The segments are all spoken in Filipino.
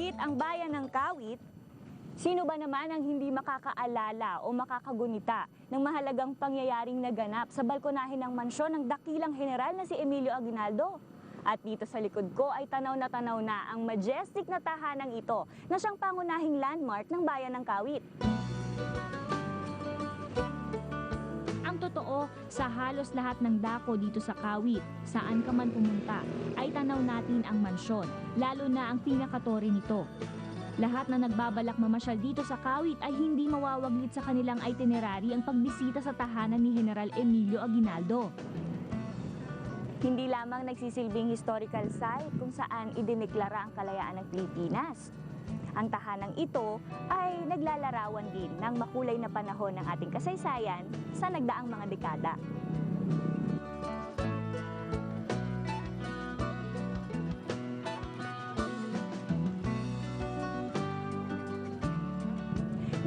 Nabanggit ang bayan ng Kawit, sino ba naman ang hindi makakaalala o makakagunita ng mahalagang pangyayaring naganap sa balkonahe ng mansyon ng dakilang general na si Emilio Aguinaldo? At dito sa likod ko ay tanaw na ang majestic na tahanang ito na siyang pangunahing landmark ng bayan ng Kawit. Ang totoo, sa halos lahat ng dako dito sa Kawit, saan ka man pumunta, ay tanaw natin ang mansyon, lalo na ang pinakatore nito. Lahat na nagbabalak mamasyal dito sa Kawit ay hindi mawawaglit sa kanilang itinerary ang pagbisita sa tahanan ni General Emilio Aguinaldo. Hindi lamang nagsisilbing historical site kung saan idineklara ang kalayaan ng Pilipinas. Ang tahanang ito ay naglalarawan din ng makulay na panahon ng ating kasaysayan sa nagdaang mga dekada.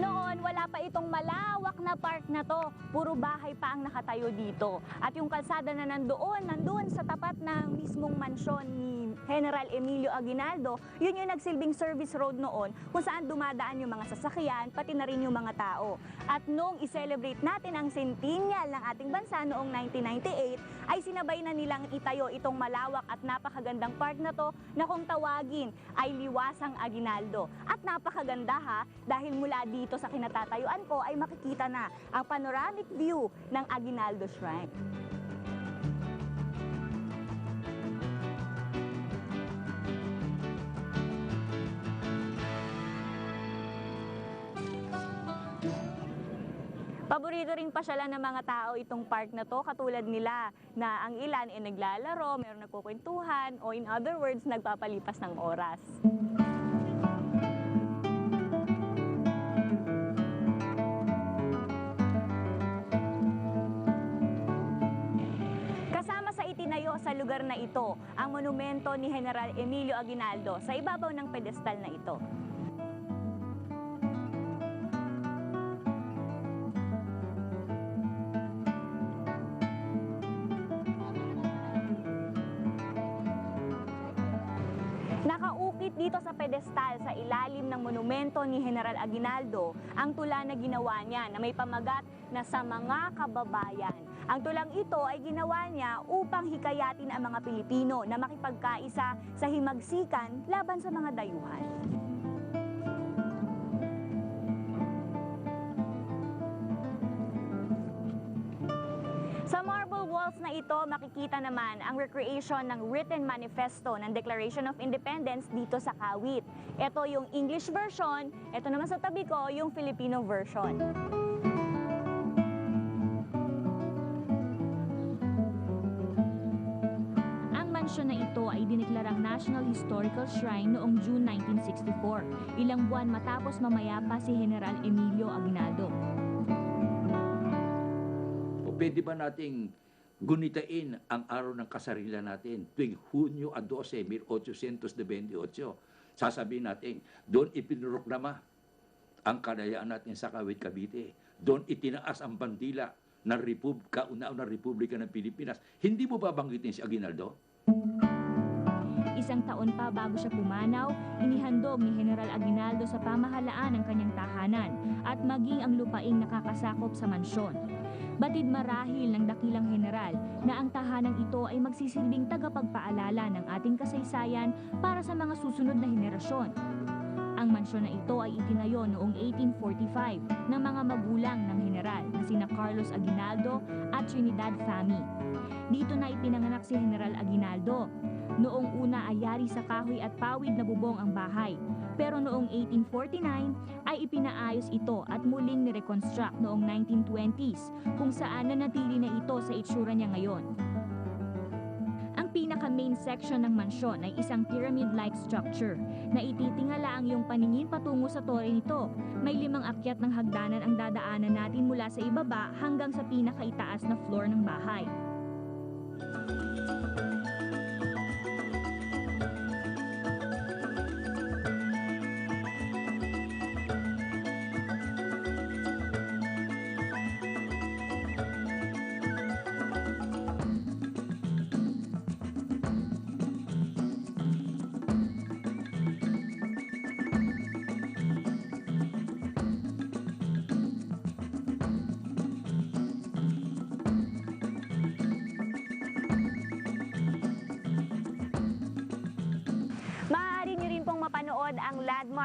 Noon, wala pa itong malawak na park na to. Puro bahay pa ang nakatayo dito. At yung kalsada na nandoon sa tapat ng mismong mansyon ni General Emilio Aguinaldo, yun yung nagsilbing service road noon kung saan dumadaan yung mga sasakyan, pati na rin yung mga tao. At nung i-celebrate natin ang centennial ng ating bansa noong 1998, ay sinabay na nilang itayo itong malawak at napakagandang park na to na kung tawagin ay Liwasang Aguinaldo. At napakaganda ha, dahil mula dito sa kinatatayuan ko ay makikita na ang panoramic view ng Aguinaldo Shrine. Paborito ring pasyalan ng mga tao itong park na to, katulad nila na ang ilan ay naglalaro, mayroong nagkukwentuhan, o in other words, nagpapalipas ng oras. Kasama sa itinayo sa lugar na ito, ang monumento ni General Emilio Aguinaldo sa ibabaw ng pedestal na ito. Nakaukit dito sa pedestal sa ilalim ng monumento ni General Aguinaldo ang tula na ginawa niya na may pamagat na sa mga kababayan. Ang tulang ito ay ginawa niya upang hikayatin ang mga Pilipino na makipagkaisa sa himagsikan laban sa mga dayuhan. Sa marble walls na ito, makikita naman ang recreation ng written manifesto ng Declaration of Independence dito sa Kawit. Ito yung English version, ito naman sa tabi ko yung Filipino version. Ang mansyon na ito ay dineklarang National Historical Shrine noong June 1964, ilang buwan matapos mamayapa si General Emilio Aguinaldo. Pwede ba nating gunitain ang araw ng kasarilan natin tuwing Hunyo 12, 1828? Sasabihin natin, doon ipinroklama ang kalayaan natin sa Kawit, Cavite. Doon itinaas ang bandila ng kauna-unang Republika ng Pilipinas. Hindi mo ba banggitin si Aguinaldo? Isang taon pa bago siya pumanaw, inihandog ni General Aguinaldo sa pamahalaan ang kanyang tahanan at maging ang lupaing nakakasakop sa mansyon. Batid marahil ng dakilang general na ang tahanang ito ay magsisilbing tagapagpaalala ng ating kasaysayan para sa mga susunod na henerasyon. Ang mansyon na ito ay itinayo noong 1845 ng mga magulang ng general na sina Carlos Aguinaldo at Trinidad Fami. Dito na ipinanganak si General Aguinaldo. Noong una ay yari sa kahoy at pawid na bubong ang bahay. Pero noong 1849 ay ipinaayos ito at muling nireconstruct noong 1920s kung saan nanatili na ito sa itsura niya ngayon. Ang pinaka-main section ng mansyon ay isang pyramid-like structure na ititingala ang iyong paningin patungo sa tore nito. May 5 akyat ng hagdanan ang dadaanan natin mula sa ibaba hanggang sa pinakaitaas na floor ng bahay.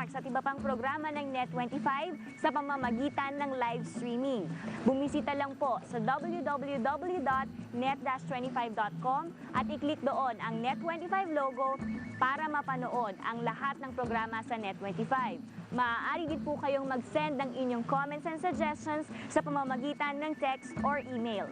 Benchmarks at iba pang programa ng Net25 sa pamamagitan ng live streaming. Bumisita lang po sa www.net-25.com at i-click doon ang Net25 logo para mapanood ang lahat ng programa sa Net25. Maaari din po kayong mag-send ng inyong comments and suggestions sa pamamagitan ng text or email.